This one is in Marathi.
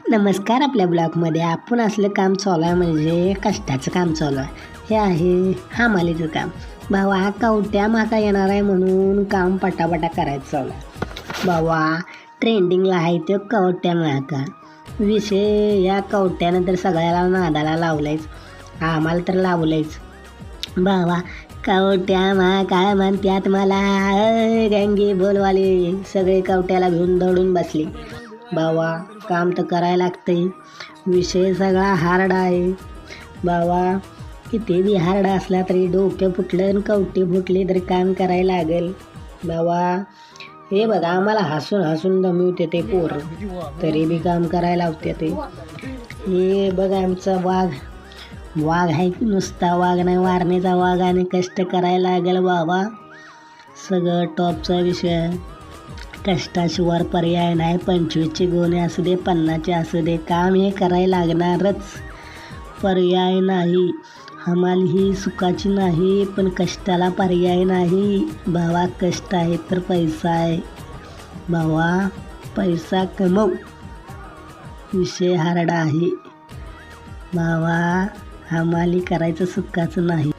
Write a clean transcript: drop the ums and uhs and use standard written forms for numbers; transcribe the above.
नमस्कार. आपल्या ब्लॉगमध्ये आपण असलं काम चालू आहे म्हणजे कष्टाचं काम चालू आहे. हे आहे हमालीचं काम. भावा कवट्या माका येणार आहे म्हणून काम पटापटा करायचं चालू आहे. भावा ट्रेंडिंगला आहे ते कवट्या माका विषय. या कवट्यानं तर सगळ्याला नादाला लावलायच, आम्हाला तर लावलंयच. भावा कवट्या मा काय म्हणत्यात मला, गंगे बोलवाले सगळे कवट्याला घेऊन दौडून बसले. भावा काम तर करायला लागतंय. विषय सगळा हार्ड आहे. भावा किती बी हार्ड असला तरी डोके फुटलं आणि कवटे फुटले तरी काम करायला लागेल. भावा हे बघा आम्हाला हसून हसून दमवते ते पोरं, तरी बी काम करायला लावते ते. हे बघा आमचा वाघ आहे की नुसता वाघ नाही, वारण्याचा वाघ, आणि कष्ट करायला लागेल. बाबा सगळं टॉपचा विषय. कष्टाशिवाय पर्याय नाही. 25चे गोणे असू दे, 50चे असू दे, काम हे करायला लागणारच, पर्याय नाही. हमाल ही सुखाची नाही, पण कष्टाला पर्याय नाही. भावा कष्ट आहे तर पैसा आहे. भावा पैसा कमव. विषय हार्ड आहे. भावा हमाली करायचं सुखाचं नाही.